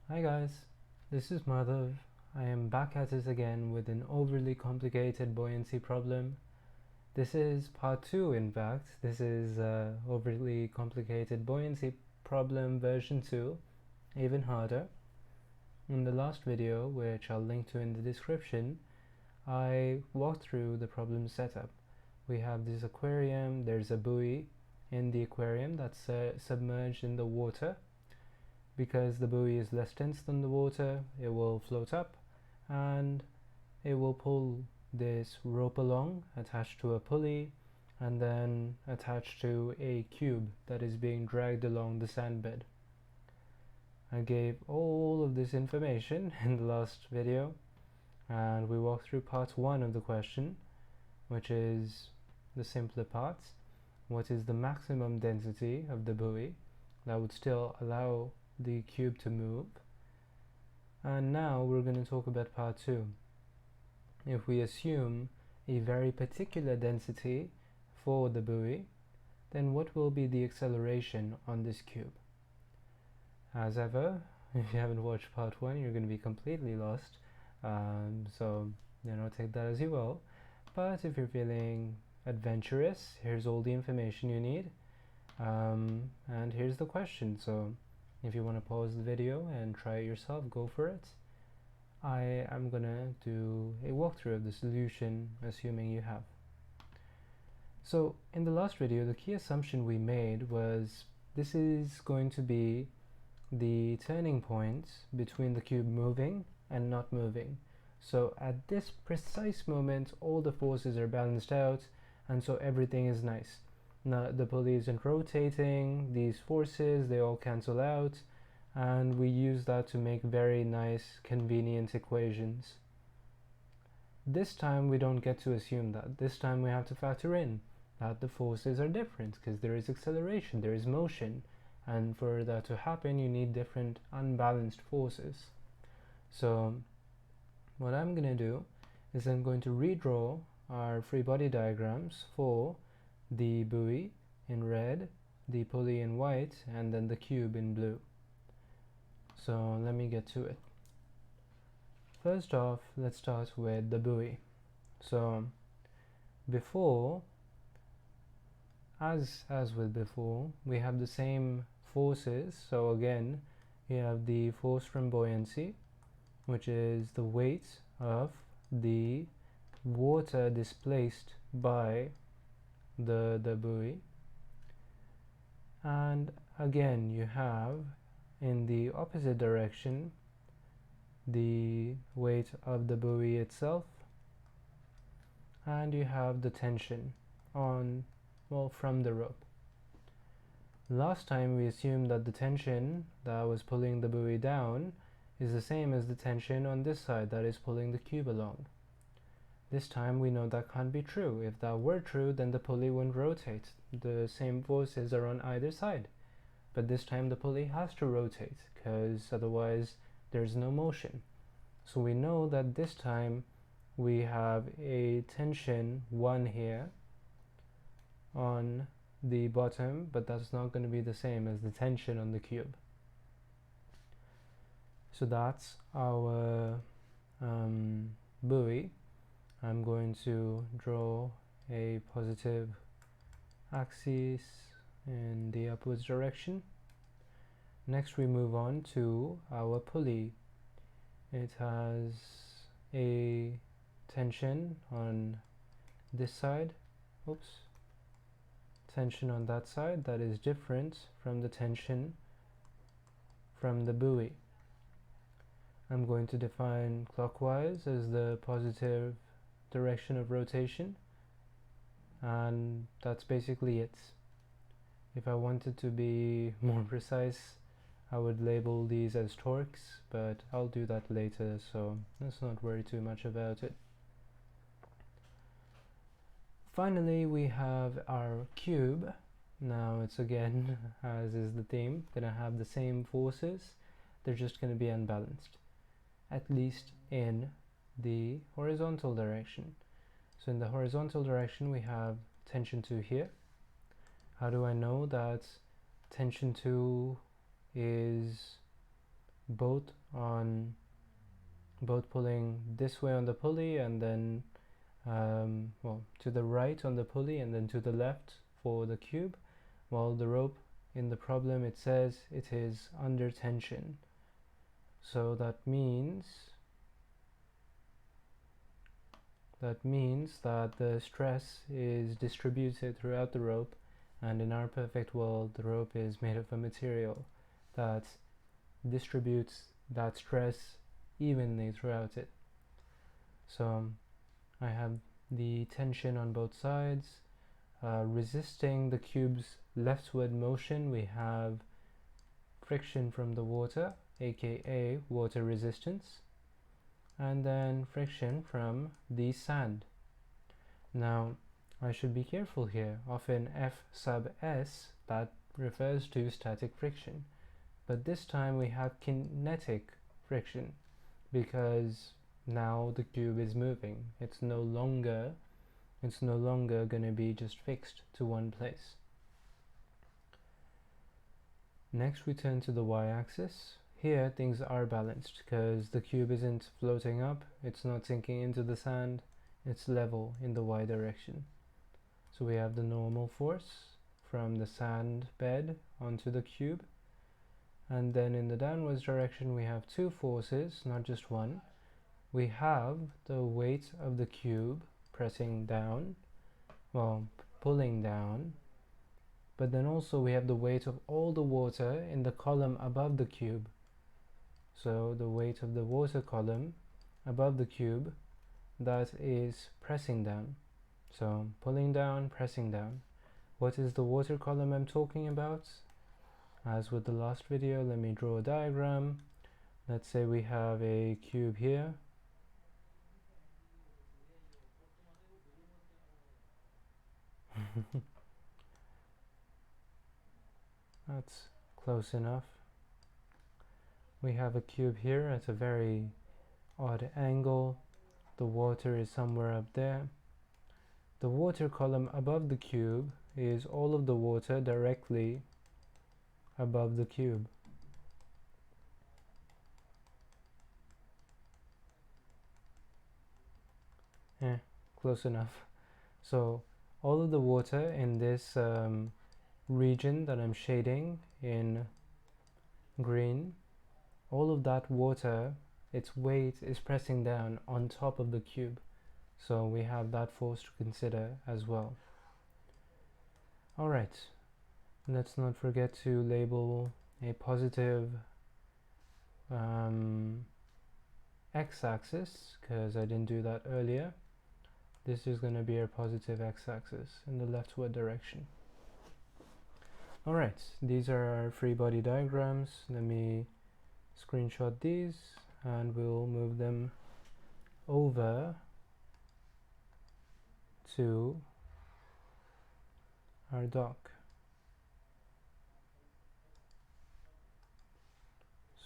Hi guys, this is Madhav. I am back at it again with an overly complicated buoyancy problem. This is part 2 in fact. This is overly complicated buoyancy problem version 2, even harder. In the last video, which I'll link to in the description, I walked through the problem setup. We have this aquarium, there's a buoy in the aquarium that's submerged in the water. Because the buoy is less dense than the water, it will float up and it will pull this rope along attached to a pulley and then attached to a cube that is being dragged along the sandbed. I gave all of this information in the last video and we walked through part 1 of the question, which is the simpler parts. What is the maximum density of the buoy that would still allow the cube to move? And now we're going to talk about part 2. If we assume a very particular density for the buoy, then what will be the acceleration on this cube? As ever, if you haven't watched part 1, you're going to be completely lost, so take that as you will. But if you're feeling adventurous, here's all the information you need, and here's the question. So if you want to pause the video and try it yourself, go for it. I am gonna do a walkthrough of the solution, assuming you have. So in the last video, the key assumption we made was this is going to be the turning point between the cube moving and not moving. So at this precise moment, all the forces are balanced out, and so everything is nice. Now the pulley isn't rotating, these forces, they all cancel out, and we use that to make very nice, convenient equations. This time we don't get to assume that. This time we have to factor in that the forces are different, because there is acceleration, there is motion, and for that to happen you need different unbalanced forces. So what I'm going to do is I'm going to redraw our free body diagrams for the buoy in red, the pulley in white, and then the cube in blue. So let me get to it. First off, let's start with the buoy. So before, as with before, we have the same forces. So again, you have the force from buoyancy, which is the weight of the water displaced by the buoy, and again you have in the opposite direction the weight of the buoy itself, and you have the tension on, well, from the rope. Last time we assumed that the tension that was pulling the buoy down is the same as the tension on this side that is pulling the cube along. This time we know that can't be true. If that were true, then the pulley wouldn't rotate. The same forces are on either side. But this time the pulley has to rotate, because otherwise there's no motion. So we know that this time we have a tension 1 here on the bottom, but that's not going to be the same as the tension on the cube. So that's our buoy. I'm going to draw a positive axis in the upwards direction. Next we move on to our pulley. It has a tension on this side, tension on that side that is different from the tension from the buoy. I'm going to define clockwise as the positive direction of rotation, and that's basically it. If I wanted to be more precise, I would label these as torques, but I'll do that later, so let's not worry too much about it. Finally, we have our cube. Now it's again, as is the theme, gonna have the same forces, they're just gonna be unbalanced, at least in the horizontal direction. So in the horizontal direction we have tension 2 here. How do I know that tension 2 is both pulling this way on the pulley, and then well, to the right on the pulley and then to the left for the cube, while the rope in the problem, it says it is under tension. So that means that the stress is distributed throughout the rope, and in our perfect world the rope is made of a material that distributes that stress evenly throughout it. So I have the tension on both sides. Resisting the cube's leftward motion, we have friction from the water, aka water resistance, and then friction from the sand. Now, I should be careful here. Often F sub S, that refers to static friction, but this time we have kinetic friction because now the cube is moving. It's no longer going to be just fixed to one place. Next we turn to the y-axis. Here things are balanced because the cube isn't floating up, it's not sinking into the sand, it's level in the y direction. So we have the normal force from the sand bed onto the cube, and then in the downwards direction we have two forces, not just one. We have the weight of the cube pressing down, well, pulling down, but then also we have the weight of all the water in the column above the cube. So the weight of the water column above the cube, that is pressing down. So pulling down, pressing down. What is the water column I'm talking about? As with the last video, let me draw a diagram. Let's say we have a cube here. That's close enough. We have a cube here at a very odd angle. The water is somewhere up there. The water column above the cube is all of the water directly above the cube. Close enough. So all of the water in this region that I'm shading in green, all of that water, its weight is pressing down on top of the cube. So we have that force to consider as well. Alright, let's not forget to label a positive x-axis, because I didn't do that earlier. This is going to be our positive x-axis in the leftward direction. Alright, these are our free body diagrams. Let me screenshot these and we'll move them over to our doc.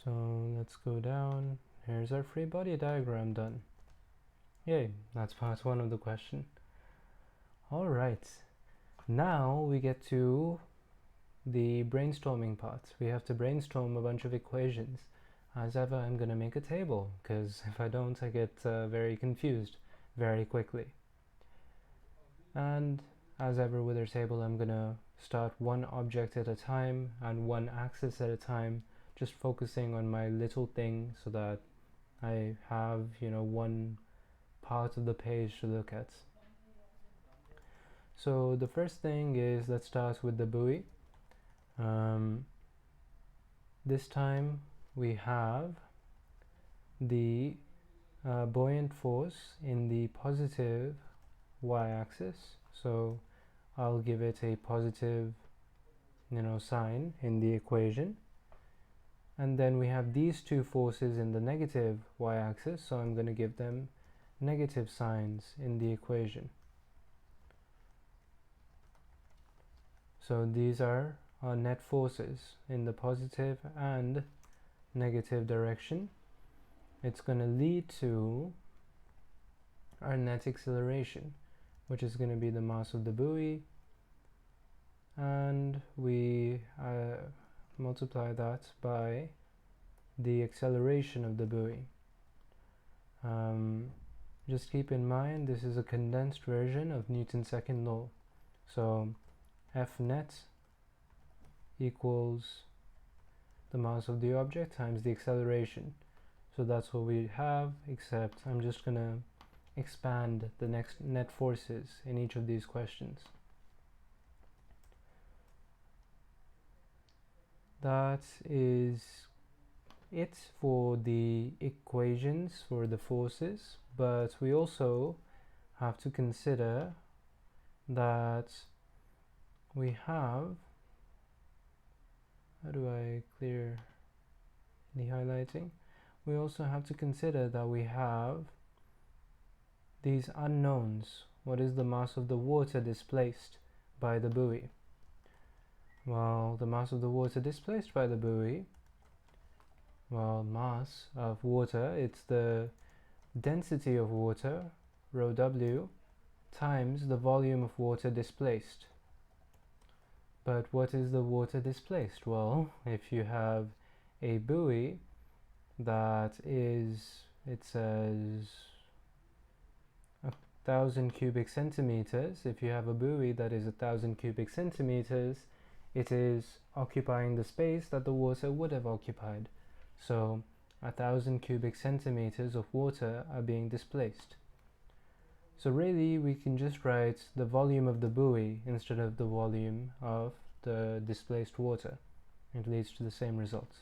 So let's go down. Here's our free body diagram done. Yay, that's part one of the question. Alright, now we get to the brainstorming part. We have to brainstorm a bunch of equations. As ever, I'm going to make a table, because if I don't, I get very confused very quickly. And as ever with our table, I'm going to start one object at a time and one axis at a time, just focusing on my little thing so that I have, one part of the page to look at. So the first thing is, let's start with the buoy. This time we have the buoyant force in the positive y-axis, so I'll give it a positive sign in the equation, and then we have these two forces in the negative y-axis, so I'm going to give them negative signs in the equation. So these are our net forces in the positive and negative direction. It's going to lead to our net acceleration, which is going to be the mass of the buoy, and we multiply that by the acceleration of the buoy. Just keep in mind this is a condensed version of Newton's second law. So F net equals the mass of the object times the acceleration. So that's what we have, except I'm just going to expand the next net forces in each of these questions. That is it for the equations for the forces, but we also have to consider that we have, how do I clear the highlighting? We also have to consider that we have these unknowns. What is the mass of the water displaced by the buoy? Well, the mass of the water displaced by the buoy, well, mass of water, it's the density of water, rho W, times the volume of water displaced. But what is the water displaced? Well, if you have a buoy that is, it says 1,000 cubic centimeters, if you have a buoy that is 1,000 cubic centimeters, it is occupying the space that the water would have occupied. So 1,000 cubic centimeters of water are being displaced. So really we can just write the volume of the buoy instead of the volume of the displaced water. It leads to the same result.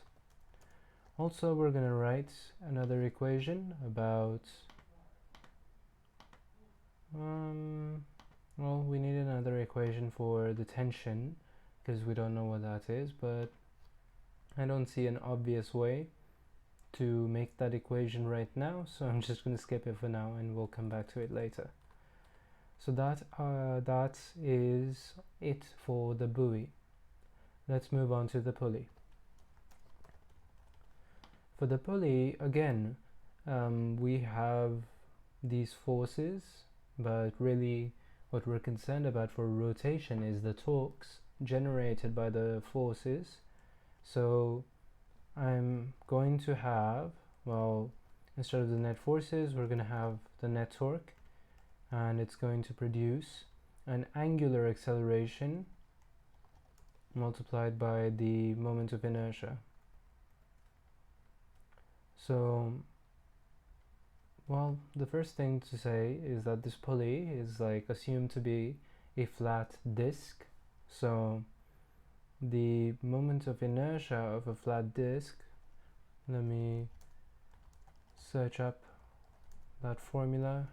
Also, we're going to write another equation about, well, we need another equation for the tension because we don't know what that is, but I don't see an obvious way to make that equation right now, so I'm just going to skip it for now and we'll come back to it later. So that is it for the buoy. Let's move on to the pulley. For the pulley, again, we have these forces, but really what we're concerned about for rotation is the torques generated by the forces. So I'm going to have, well, instead of the net forces, we're going to have the net torque, and it's going to produce an angular acceleration multiplied by the moment of inertia. So, well, the first thing to say is that this pulley is like assumed to be a flat disk. So the moment of inertia of a flat disk, let me search up that formula.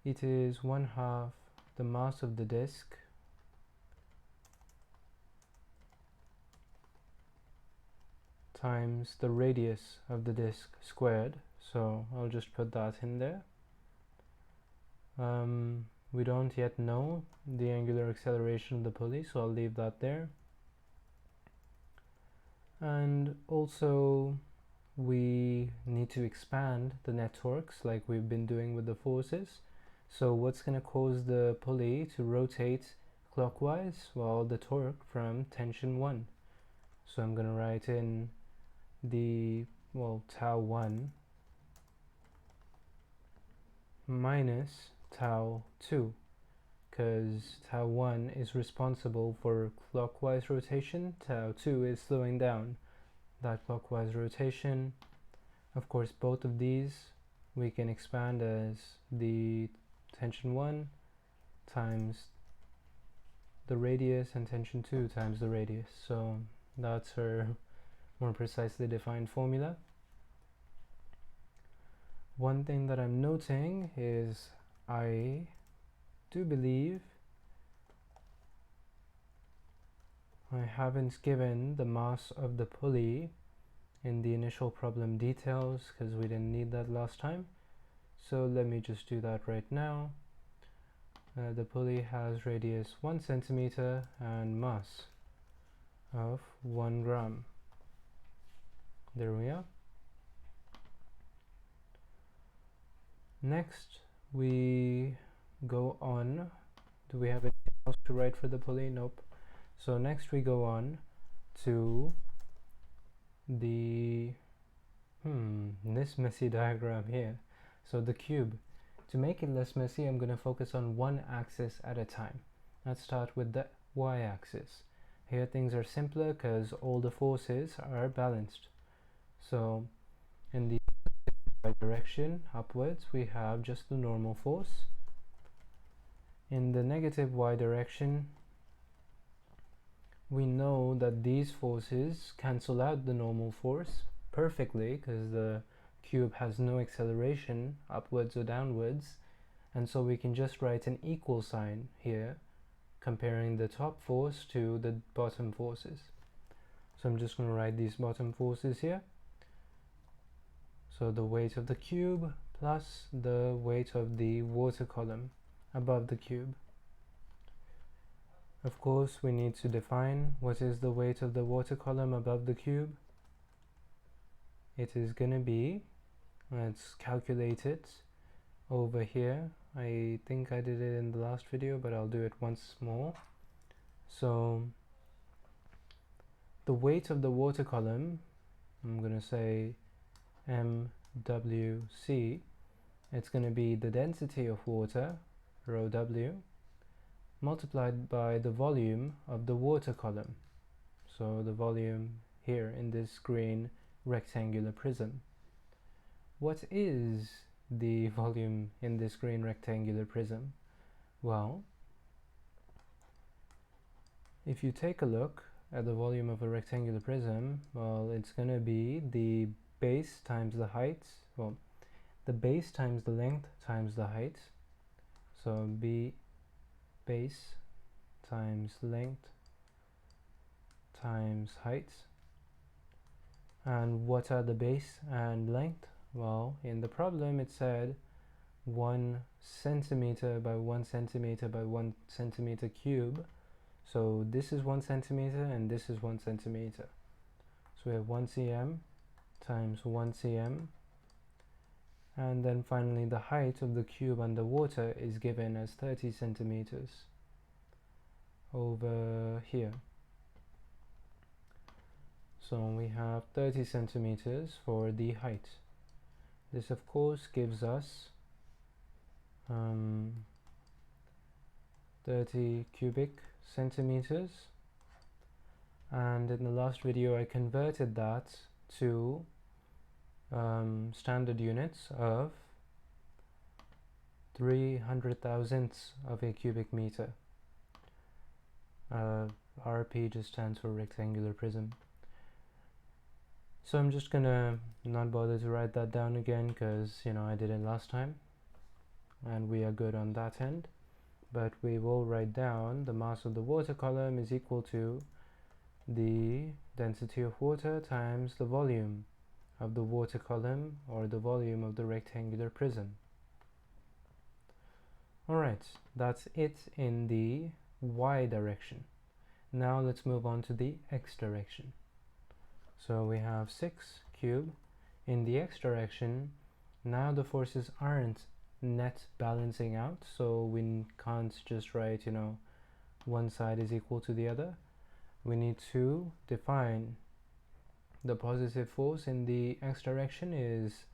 It is 1/2 the mass of the disk times the radius of the disk squared. So I'll just put that in there. We don't yet know the angular acceleration of the pulley, so I'll leave that there. And also we need to expand the net torques like we've been doing with the forces. So what's going to cause the pulley to rotate clockwise? Well, the torque from tension 1. So I'm going to write in the, well, tau 1 minus tau 2, because tau 1 is responsible for clockwise rotation, tau 2 is slowing down that clockwise rotation. Of course, both of these we can expand as the tension 1 times the radius and tension 2 times the radius. So that's our more precisely defined formula. One thing that I'm noting is I do believe I haven't given the mass of the pulley in the initial problem details because we didn't need that last time. So let me just do that right now. The pulley has radius 1 centimeter and mass of 1 gram. There we are. Next we go on. Do we have anything else to write for the pulley? Nope. So next we go on to the this messy diagram here. So the cube, to make it less messy, I'm going to focus on one axis at a time. Let's start with the y-axis. Here things are simpler because all the forces are balanced. So in the y direction upwards, we have just the normal force. In the negative y direction, we know that these forces cancel out the normal force perfectly because the cube has no acceleration upwards or downwards, and so we can just write an equal sign here comparing the top force to the bottom forces. So I'm just going to write these bottom forces here. So the weight of the cube plus the weight of the water column above the cube. Of course, we need to define what is the weight of the water column above the cube. It is going to be, let's calculate it over here. I think I did it in the last video, but I'll do it once more. So the weight of the water column, I'm going to say MWC. It's going to be the density of water, rho W, multiplied by the volume of the water column. So the volume here in this green rectangular prism. What is the volume in this green rectangular prism? Well, if you take a look at the volume of a rectangular prism, well, it's going to be the base times the height, well, the base times the length times the height. So B base times length times height. And what are the base and length? Well, in the problem it said 1 centimeter by 1 centimeter by 1 centimeter cube. So this is 1 centimeter and this is 1 centimeter. So we have 1 cm times 1 cm. And then finally the height of the cube underwater is given as 30 centimeters over here. So we have 30 centimeters for the height. This of course gives us 30 cubic centimeters, and in the last video I converted that to standard units of 300 thousandths of a cubic meter. RP just stands for rectangular prism. So I'm just gonna not bother to write that down again because I did it last time and we are good on that end, but we will write down the mass of the water column is equal to the density of water times the volume of the water column, or the volume of the rectangular prism. Alright, that's it in the y direction. Now let's move on to the x direction. So we have 6 cube. In the x direction, now the forces aren't net balancing out, so we can't just write one side is equal to the other. We need to define the positive force in the x direction is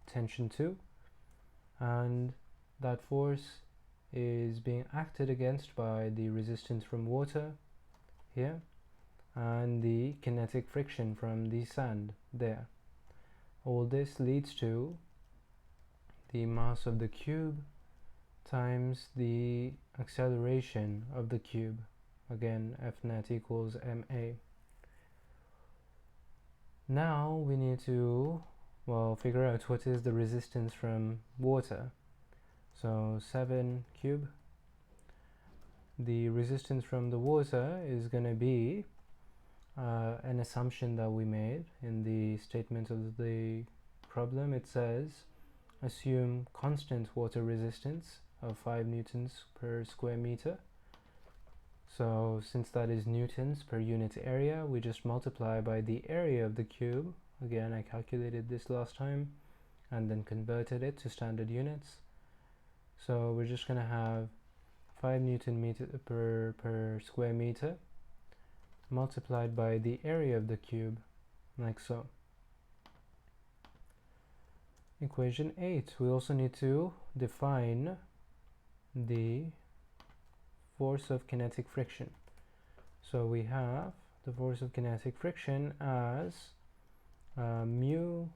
tension 2, and that force is being acted against by the resistance from water here and the kinetic friction from the sand there. All this leads to the mass of the cube times the acceleration of the cube. Again, F net equals ma. Now we need to figure out what is the resistance from water. So 7 cube. The resistance from the water is going to be an assumption that we made in the statement of the problem. It says assume constant water resistance of 5 newtons per square meter. So since that is newtons per unit area, we just multiply by the area of the cube. Again, I calculated this last time and then converted it to standard units. So we're just going to have 5 Newton meter per square meter multiplied by the area of the cube, like so. Equation 8, we also need to define the force of kinetic friction. So we have the force of kinetic friction as mu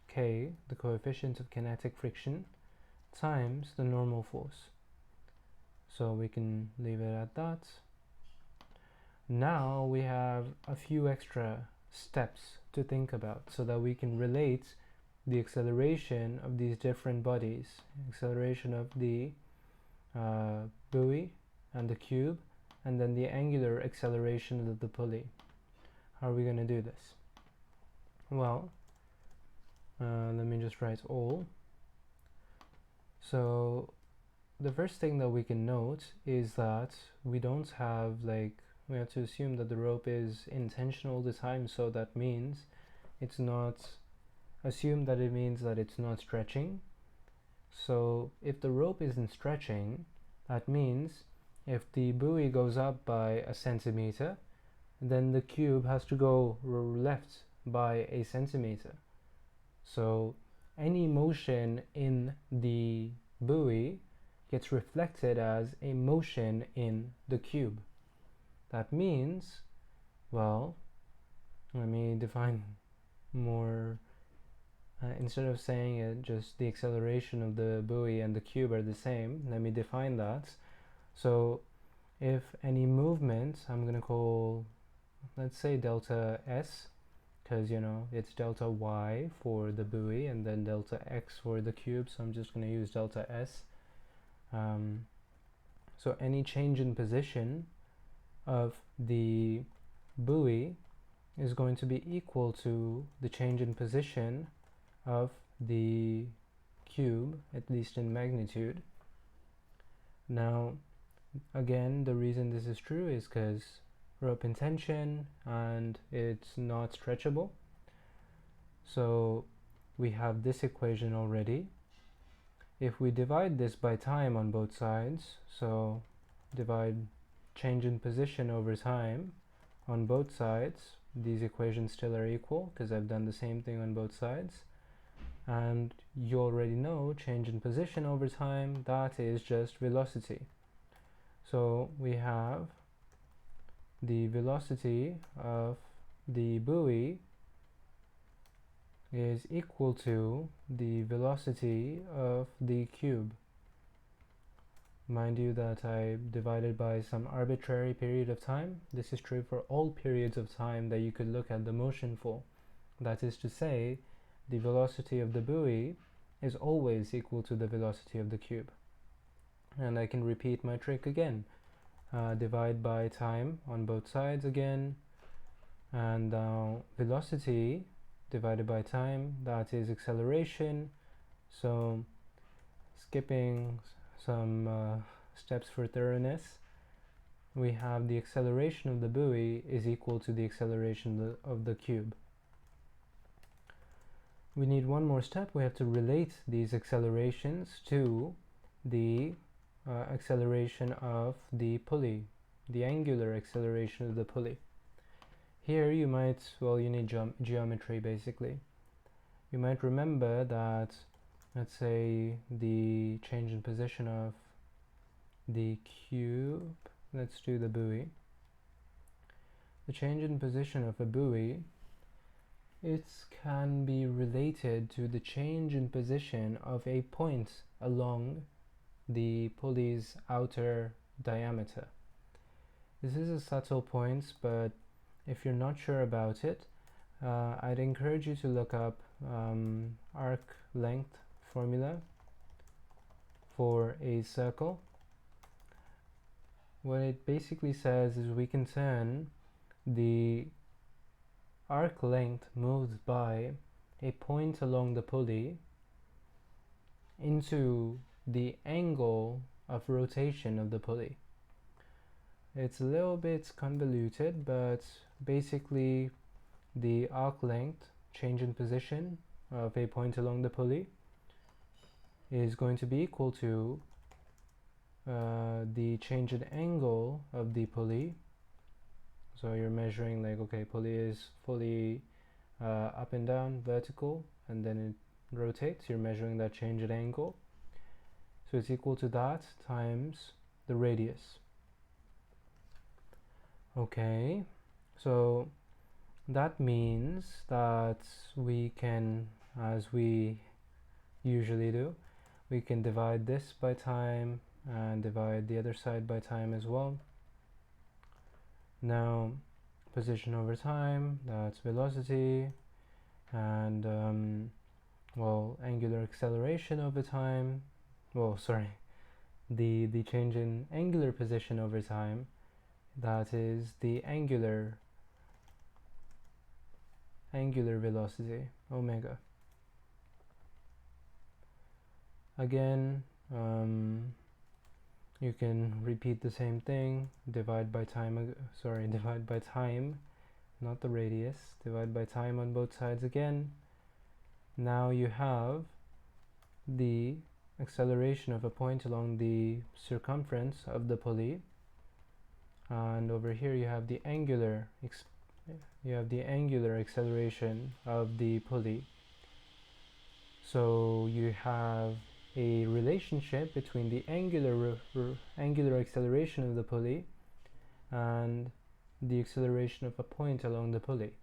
k, the coefficient of kinetic friction, times the normal force. So we can leave it at that. Now we have a few extra steps to think about so that we can relate the acceleration of these different bodies, acceleration of the buoy and the cube, and then the angular acceleration of the pulley. How are we going to do this? Well, let me just write all. So the first thing that we can note is that we don't have, like, we have to assume that the rope is in tension all the time, so that means it's not, assume that it means that it's not stretching. So if the rope isn't stretching, that means if the buoy goes up by a centimeter, then the cube has to go left by a centimeter. So any motion in the buoy gets reflected as a motion in the cube. That means, well, let me define more. Instead of saying it, just the acceleration of the buoy and the cube are the same, let me define that. So if any movement, I'm going to call, let's say delta S, because you know it's delta y for the buoy and then delta x for the cube, so I'm just going to use delta S. So any change in position of the buoy is going to be equal to the change in position of the cube, at least in magnitude. Now again, the reason this is true is because rope in tension and it's not stretchable. So we have this equation already. If we divide this by time on both sides, so divide change in position over time on both sides, these equations still are equal because I've done the same thing on both sides. And you already know change in position over time, that is just velocity. So we have the velocity of the buoy is equal to the velocity of the cube. Mind you that I divided by some arbitrary period of time. This is true for all periods of time that you could look at the motion for. That is to say, the velocity of the buoy is always equal to the velocity of the cube. And I can repeat my trick again. Divide by time on both sides again, and velocity divided by time, that is acceleration. So skipping some steps for thoroughness, we have the acceleration of the buoy is equal to the acceleration of the cube. We need one more step. We have to relate these accelerations to the acceleration of the pulley, the angular acceleration of the pulley. Here you might, well, you need geometry basically. You might remember that, let's say, the change in position of the cube, let's do the buoy. The change in position of a buoy, it can be related to the change in position of a point along the pulley's outer diameter. This is a subtle point, but if you're not sure about it, I'd encourage you to look up arc length formula for a circle. What it basically says is we can turn the arc length moved by a point along the pulley into the angle of rotation of the pulley. It's a little bit convoluted, but basically the arc length, change in position of a point along the pulley, is going to be equal to the change in angle of the pulley So you're measuring like, okay, pulley is fully up and down, vertical, and then it rotates. You're measuring that change in angle. So it's equal to that times the radius. Okay, so that means that we can, as we usually do, we can divide this by time and divide the other side by time as well. Now, position over time, that's velocity, and well, angular acceleration over time, well, sorry, the change in angular position over time, that is the angular velocity, omega. Again, you can repeat the same thing, divide by time, divide by time, not the radius, divide by time on both sides again. Now you have the acceleration of a point along the circumference of the pulley, and over here you have the angular acceleration of the pulley. So you have a relationship between the angular acceleration of the pulley and the acceleration of a point along the pulley.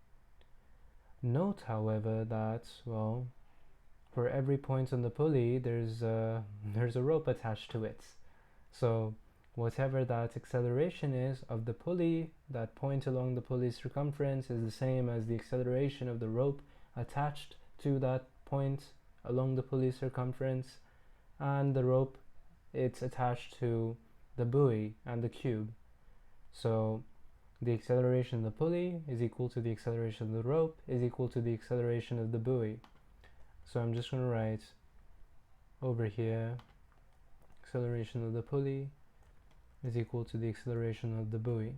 Note, however, that, well, for every point on the pulley there's a rope attached to it. So whatever that acceleration is of the pulley, that point along the pulley's circumference is the same as the acceleration of the rope attached to that point along the pulley circumference, and the rope, it's attached to the buoy and the cube. So the acceleration of the pulley is equal to the acceleration of the rope is equal to the acceleration of the buoy. So I'm just going to write over here, acceleration of the pulley is equal to the acceleration of the buoy,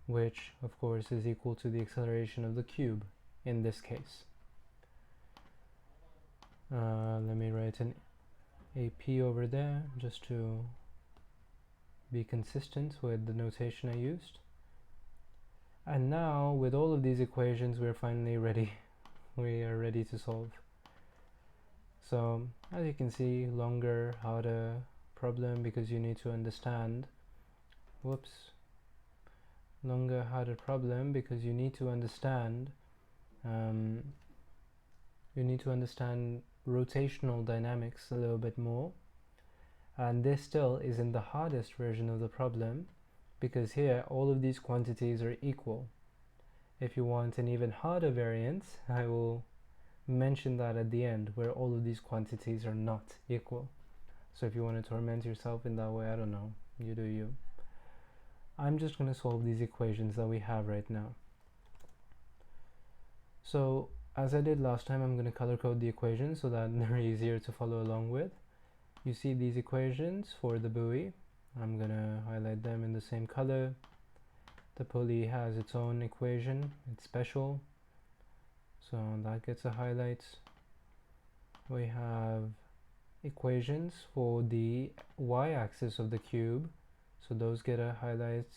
which of course is equal to the acceleration of the cube in this case. Let me write an AP over there just to be consistent with the notation I used. And now with all of these equations we're finally ready. We are ready to solve. So as you can see, longer, harder problem because you need to understand, longer, harder problem because you need to understand rotational dynamics a little bit more, and this still is in the hardest version of the problem because here all of these quantities are equal. If you want an even harder variant, I will mention that at the end, where all of these quantities are not equal. So if you want to torment yourself in that way, I don't know, you do you. I'm just going to solve these equations that we have right now. So as I did last time, I'm going to color code the equations so that they're easier to follow along with. You see these equations for the buoy. I'm going to highlight them in the same color. The pulley has its own equation, it's special, so that gets a highlight. We have equations for the y-axis of the cube, so those get a highlight.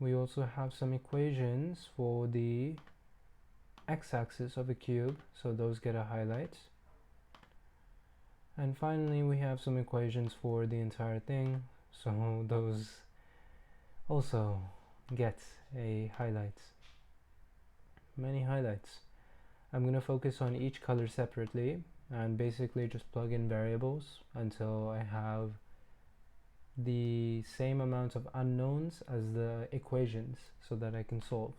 We also have some equations for the x-axis of a cube, so those get a highlight. And finally we have some equations for the entire thing, so those also get a highlight. Many highlights. I'm going to focus on each color separately and basically just plug in variables until I have the same amount of unknowns as the equations so that I can solve.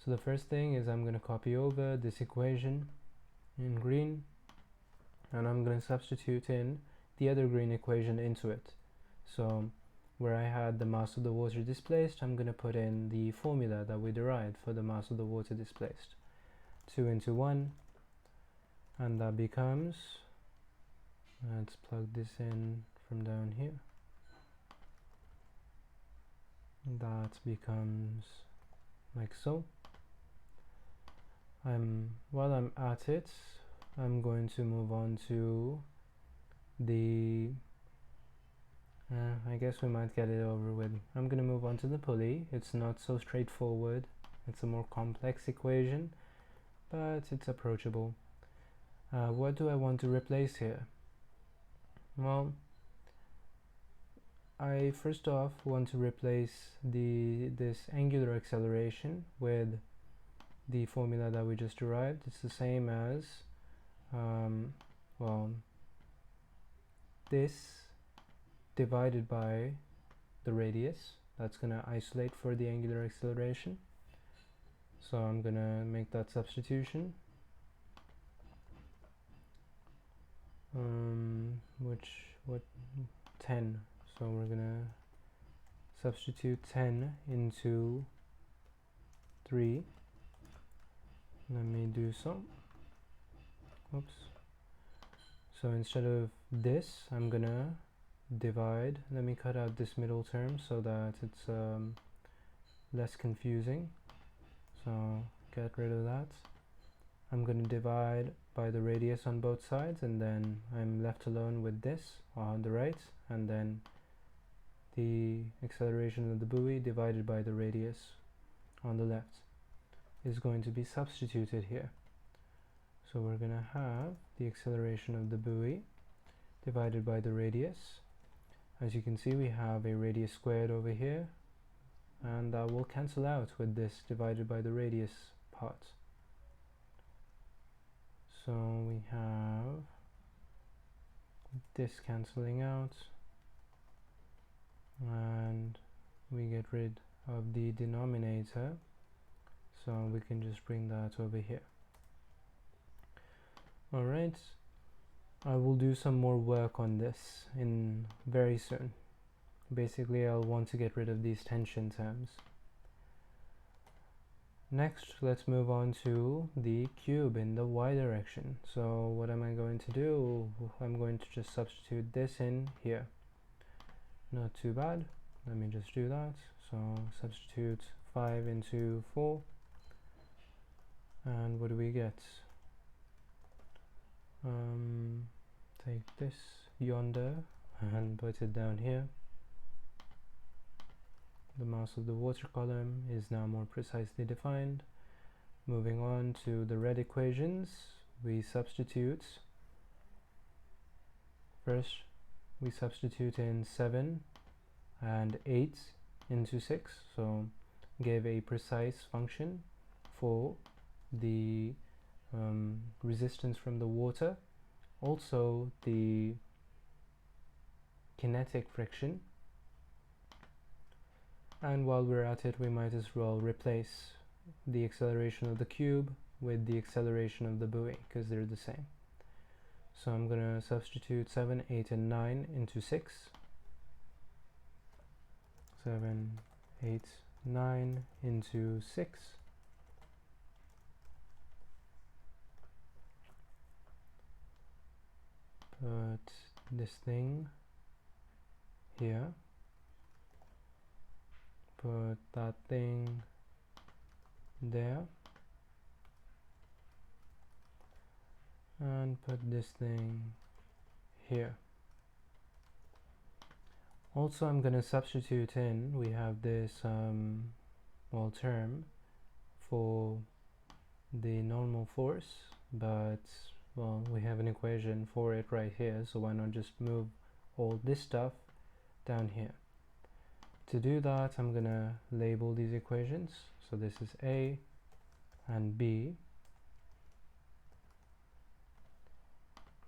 So the first thing is I'm going to copy over this equation in green, and I'm going to substitute in the other green equation into it. So where I had the mass of the water displaced, I'm going to put in the formula that we derived for the mass of the water displaced. 2 into 1, and that becomes, let's plug this in from down here, that becomes like so. While I'm at it, I'm going to move on to the I guess we might get it over with. I'm gonna move on to the pulley. It's not so straightforward. It's a more complex equation, but it's approachable. What do I want to replace here? Well, I first off want to replace this angular acceleration with the formula that we just derived. It's the same as well, this divided by the radius. That's going to isolate for the angular acceleration. So I'm going to make that substitution. What 10. So we're going to substitute 10 into 3. Let me do so. Oops. So instead of this, I'm going to divide. Let me cut out this middle term so that it's less confusing. So get rid of that. I'm going to divide by the radius on both sides, and then I'm left alone with this on the right, and then the acceleration of the buoy divided by the radius on the left is going to be substituted here. So we're going to have the acceleration of the buoy divided by the radius. As you can see, we have a radius squared over here, and that will cancel out with this divided by the radius part. So we have this cancelling out, and we get rid of the denominator, so we can just bring that over here. Alright, I will do some more work on this in very soon. Basically, I'll want to get rid of these tension terms. Next, let's move on to the cube in the y direction. So what am I going to do? I'm going to just substitute this in here. Not too bad. Let me just do that. So substitute 5 into 4. And what do we get? Take this yonder and put it down here. The mass of the water column is now more precisely defined. Moving on to the red equations, we substitute. First, we substitute in 7 and 8 into 6, so give a precise function for the resistance from the water, also the kinetic friction. And while we're at it, we might as well replace the acceleration of the cube with the acceleration of the buoy, because they're the same. So I'm going to substitute 7, 8, and 9 into 6. 7, 8, 9 into 6. Put this thing here. Put that thing there, and put this thing here. Also, I'm going to substitute in, we have this well, term for the normal force, but well, we have an equation for it right here, so why not just move all this stuff down here. To do that, I'm going to label these equations. So this is A and B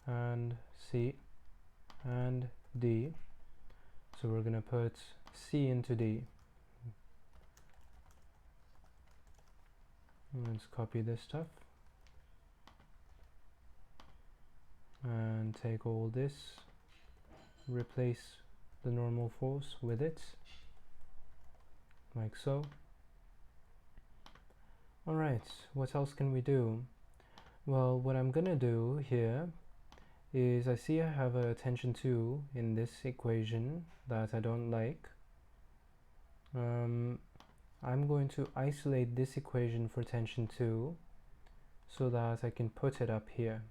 and C and D. So we're going to put C into D. Let's copy this stuff and take all this, replace the normal force with it, like so. Alright, what else can we do? Well, what I'm gonna do here is, I see I have a tension 2 in this equation that I don't like. I'm going to isolate this equation for tension 2 so that I can put it up here.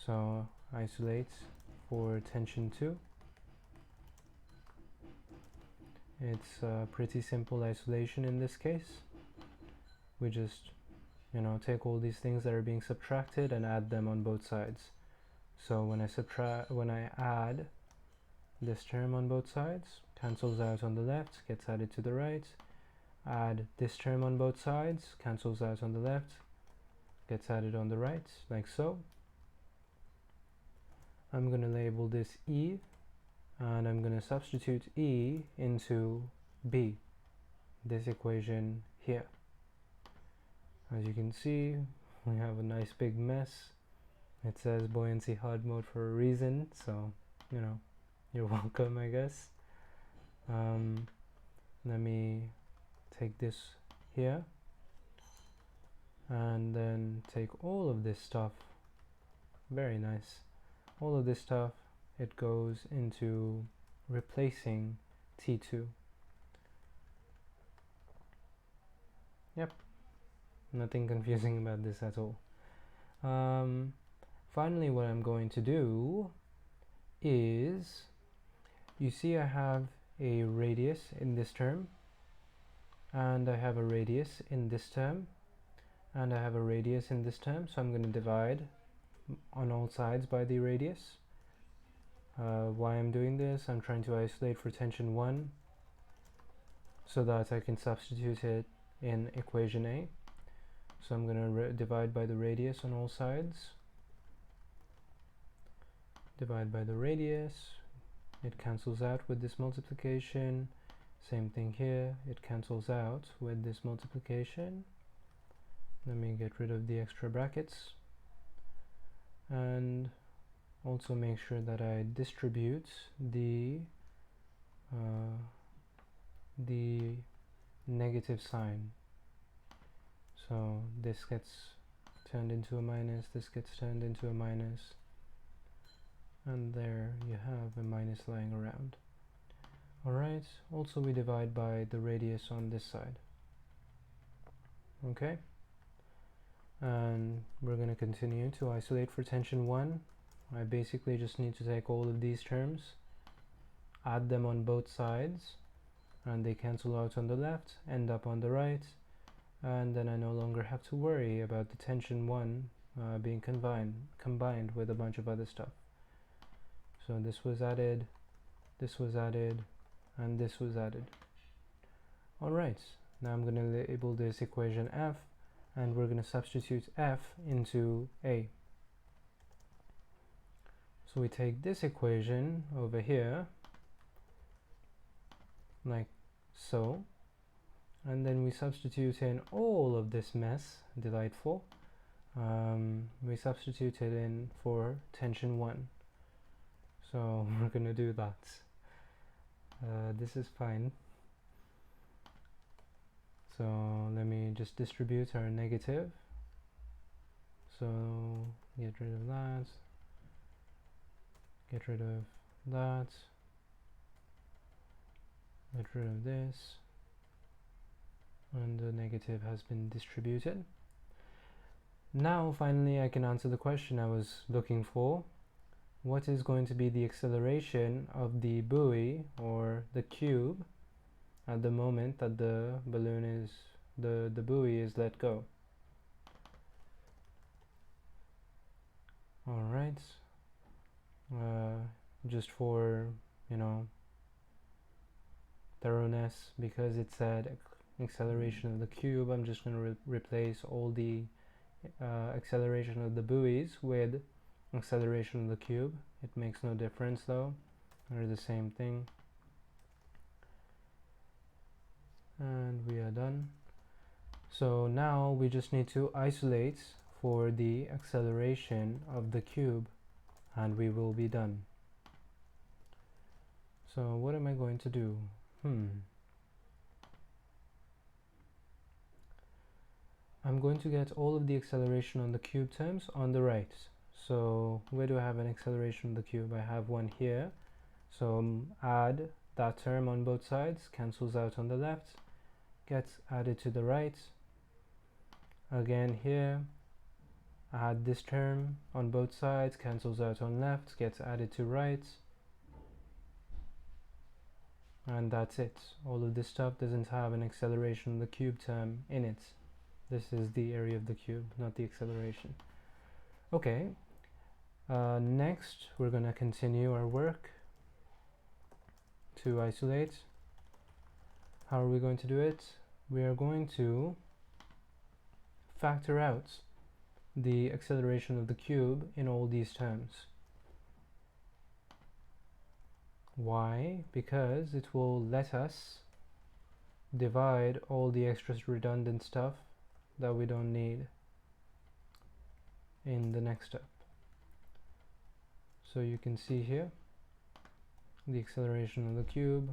So isolate for tension 2. It's a pretty simple isolation in this case. We just, take all these things that are being subtracted and add them on both sides. So when I add this term on both sides, cancels out on the left, gets added to the right. Add this term on both sides, cancels out on the left, gets added on the right, like so. I'm going to label this E, and I'm going to substitute E into B, this equation here. As you can see, we have a nice big mess. It says buoyancy hard mode for a reason, so you're welcome, I guess. Let me take this here and then take all of this stuff, very nice, all of this stuff, it goes into replacing T2. Yep, nothing confusing about this at all. Finally, what I'm going to do is, you see I have a radius in this term, and I have a radius in this term, and I have a radius in this term, so I'm going to divide on all sides by the radius. Why I'm doing this, I'm trying to isolate for tension 1 so that I can substitute it in equation A. So I'm going to divide by the radius on all sides. Divide by the radius, it cancels out with this multiplication. Same thing here, it cancels out with this multiplication. Let me get rid of the extra brackets, and also make sure that I distribute the negative sign. So this gets turned into a minus, this gets turned into a minus, and there you have a minus lying around. Alright, also we divide by the radius on this side. Okay, and we're going to continue to isolate for tension 1. I basically just need to take all of these terms, add them on both sides, and they cancel out on the left, end up on the right, and then I no longer have to worry about the tension 1 being combined with a bunch of other stuff. So this was added, and this was added. Alright, now I'm going to label this equation F, and we're going to substitute F into A. So we take this equation over here, like so, and then we substitute in all of this mess, delightful. We substitute it in for tension 1. So we're going to do that. This is fine. So let me just distribute our negative. So get rid of that, get rid of that, get rid of this, and the negative has been distributed. Now finally I can answer the question I was looking for. What is going to be the acceleration of the buoy or the cube at the moment that the balloon is, the buoy is let go? Alright, just for, thoroughness, because it said acceleration of the cube, I'm just going to replace all the acceleration of the buoys with acceleration of the cube. It makes no difference though, they're the same thing. And we are done. So now we just need to isolate for the acceleration of the cube, and we will be done. So what am I going to do? I'm going to get all of the acceleration on the cube terms on the right. So where do I have an acceleration of the cube? I have one here. So add that term on both sides, cancels out on the left, gets added to the right. Again here, add this term on both sides, cancels out on left, gets added to right. and that's it. All of this stuff doesn't have an acceleration of the cube term in it. This is the area of the cube, not the acceleration. Okay, next we're going to continue our work to isolate. How are we going to do it? We are going to factor out the acceleration of the cube in all these terms. Why? Because it will let us divide all the extra redundant stuff that we don't need in the next step. So you can see here the acceleration of the cube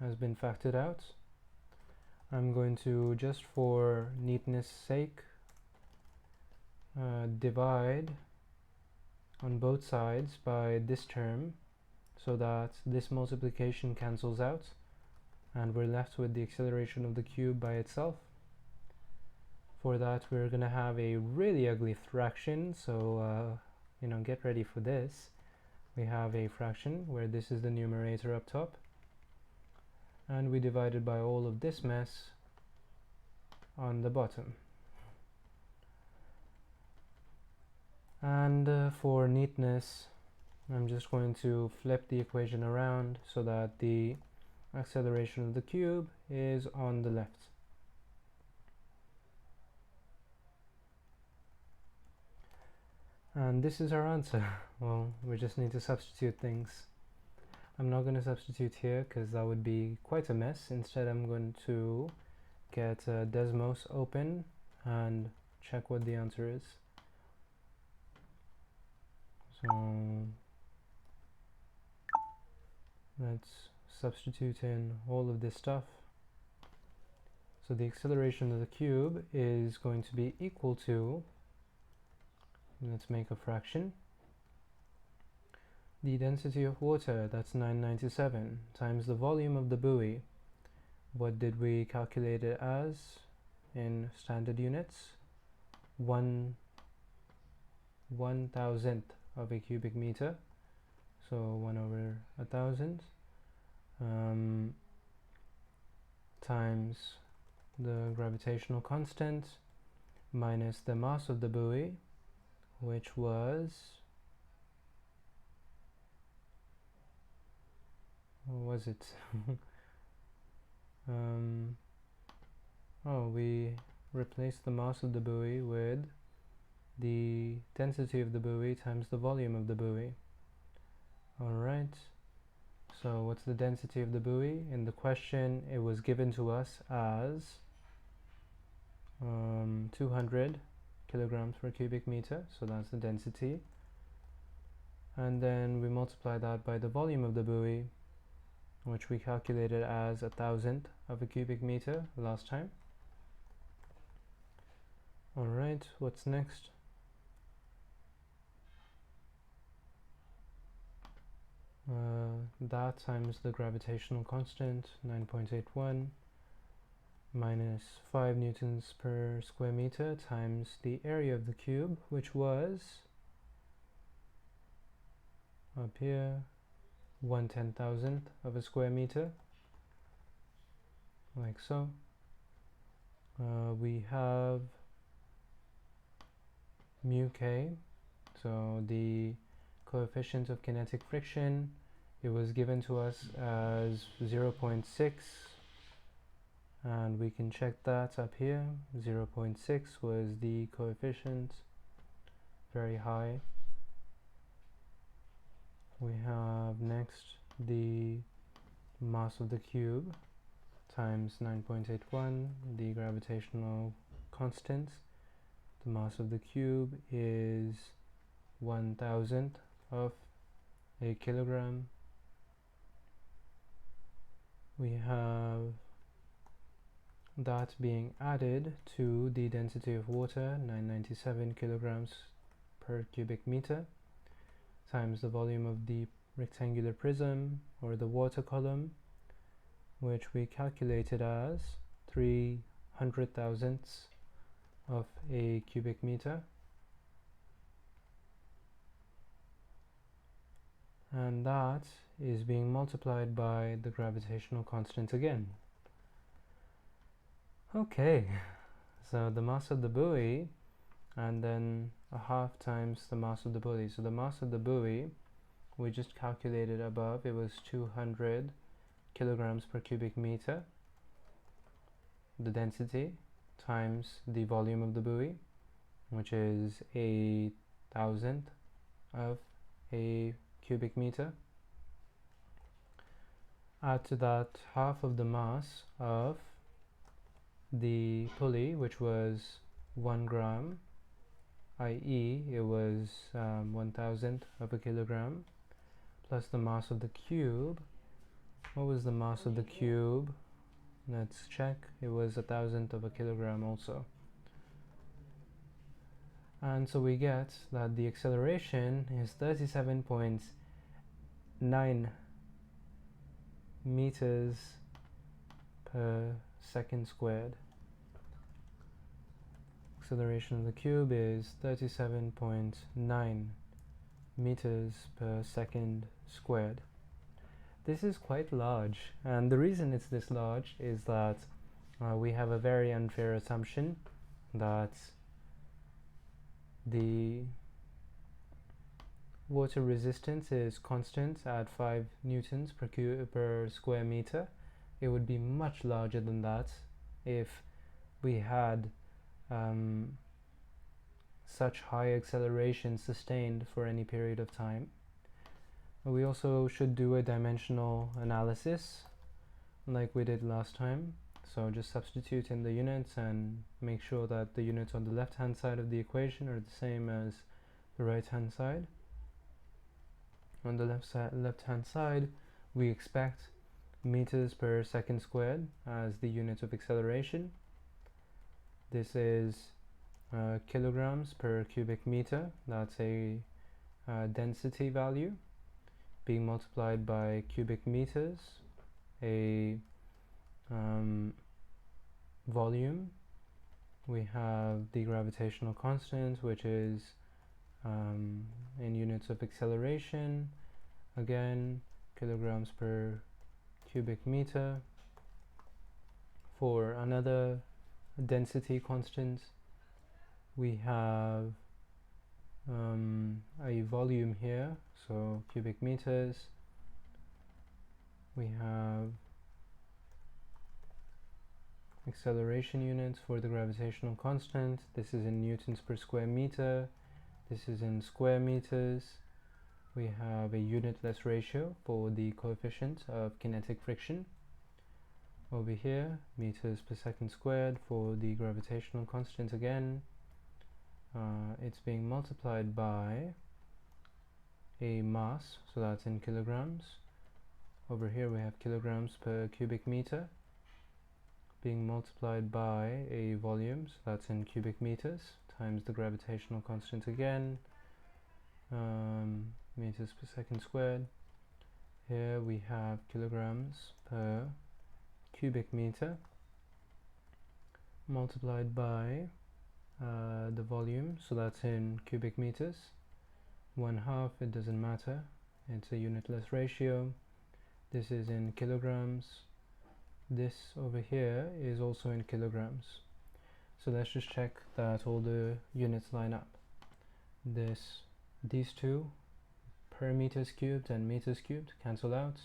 has been factored out. I'm going to, just for neatness sake, divide on both sides by this term so that this multiplication cancels out and we're left with the acceleration of the cube by itself. For that we're going to have a really ugly fraction, so get ready for this. We have a fraction where this is the numerator up top, and we divided by all of this mess on the bottom. And for neatness, I'm just going to flip the equation around so that the acceleration of the cube is on the left. And this is our answer. Well, we just need to substitute things. I'm not going to substitute here because that would be quite a mess. Instead, I'm going to get Desmos open and check what the answer is. So let's substitute in all of this stuff. So the acceleration of the cube is going to be equal to, let's make a fraction, the density of water, that's 997, times the volume of the buoy. What did we calculate it as in standard units? 1/1000th of a cubic meter, so 1/1000, times the gravitational constant minus the mass of the buoy, which was, what was it? We replaced the mass of the buoy with the density of the buoy times the volume of the buoy. Alright, so what's the density of the buoy? In the question it was given to us as 200 kilograms per cubic meter, so that's the density, and then we multiply that by the volume of the buoy, which we calculated as 1,000th of a cubic meter last time. Alright, what's next? That times the gravitational constant, 9.81, minus 5 newtons per square meter times the area of the cube, which was up here 1/10,000th of a square meter, like so. We have mu k, so the coefficient of kinetic friction, it was given to us as 0.6, and we can check that up here. 0.6 was the coefficient, very high. We have next the mass of the cube times 9.81, the gravitational constant. The mass of the cube is 1,000th of a kilogram. We have that being added to the density of water, 997 kilograms per cubic meter, times the volume of the rectangular prism or the water column, which we calculated as 300,000ths of a cubic meter. and that is being multiplied by the gravitational constant again. Okay, so the mass of the buoy, and then a half times the mass of the buoy. So the mass of the buoy, we just calculated above, it was 200 kilograms per cubic meter, the density, times the volume of the buoy, which is a thousandth of a cubic meter. Add to that half of the mass of the pulley, which was 1 gram, i.e. it was 1,000th of a kilogram, plus the mass of the cube. What was the mass of the cube? Let's check. It was 1,000th of a kilogram also. And so we get that the acceleration is 37.9 meters per second squared. Acceleration of the cube is 37.9 meters per second squared. This is quite large, and the reason it's this large is that we have a very unfair assumption that the water resistance is constant at 5 newtons per square meter. It would be much larger than that if we had such high acceleration sustained for any period of time. We also should do a dimensional analysis like we did last time. So just substitute in the units and make sure that the units on the left hand side of the equation are the same as the right hand side. On the left hand side, we expect meters per second squared as the unit of acceleration. This is kilograms per cubic meter. That's a density value being multiplied by cubic meters, a volume. We have the gravitational constant, which is in units of acceleration, again kilograms per cubic meter. For another density constant, we have a volume here, so cubic meters. We have acceleration units for the gravitational constant. This is in newtons per square meter. This is in square meters. We have a unitless ratio for the coefficient of kinetic friction. Over here, meters per second squared for the gravitational constant again. It's being multiplied by a mass, so that's in kilograms. Over here we have kilograms per cubic meter being multiplied by a volume, so that's in cubic meters, times the gravitational constant again, meters per second squared. Here we have kilograms per cubic meter multiplied by the volume, so that's in cubic meters. 1/2, it doesn't matter, it's a unitless ratio. This is in kilograms. This over here is also in kilograms. So let's just check that all the units line up. These two, per meters cubed and meters cubed, cancel out.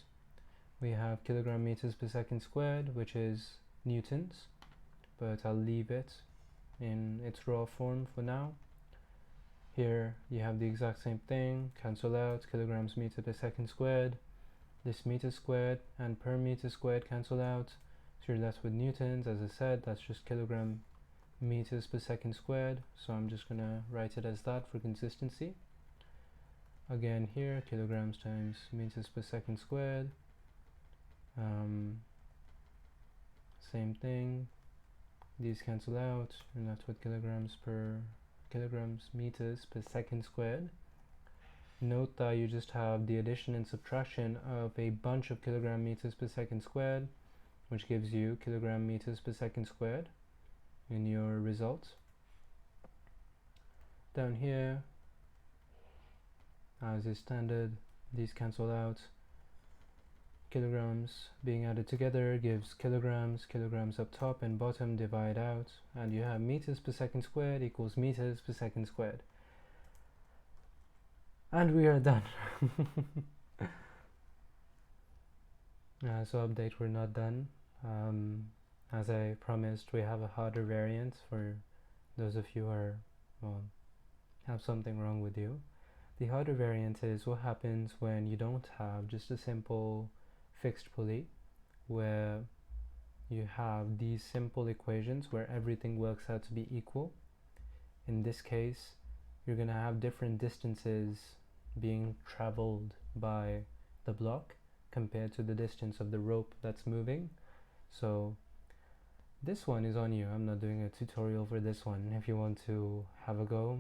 We have kilogram meters per second squared, which is newtons, but I'll leave it in its raw form for now. Here you have the exact same thing, cancel out, kilograms meter per second squared. This meter squared and per meter squared cancel out, so you're left with newtons. As I said, that's just kilogram meters per second squared, so I'm just gonna write it as that for consistency. Again here, kilograms times meters per second squared, same thing, these cancel out, you're left with kilograms meters per second squared. Note that you just have the addition and subtraction of a bunch of kilogram meters per second squared, which gives you kilogram meters per second squared in your results. Down here, as is standard, these cancel out. Kilograms being added together gives kilograms. Kilograms up top and bottom divide out, and you have meters per second squared equals meters per second squared. And we are done. So update, we're not done. As I promised, we have a harder variant for those of you who are, well, have something wrong with you. The harder variant is what happens when you don't have just a simple fixed pulley, where you have these simple equations where everything works out to be equal. In this case, you're going to have different distances being traveled by the block compared to the distance of the rope that's moving. So this one is on you. I'm not doing a tutorial for this one. If you want to have a go,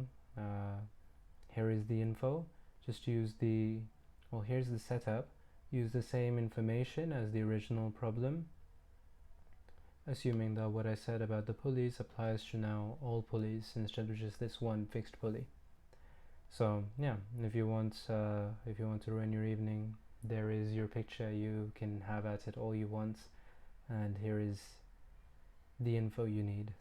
here is the info. Just use the, well, here's the setup. Use the same information as the original problem, assuming that what I said about the pulleys applies to now all pulleys instead of just this one fixed pulley. So yeah, if you want to ruin your evening, there is your picture. You can have at it all you want, and here is the info you need.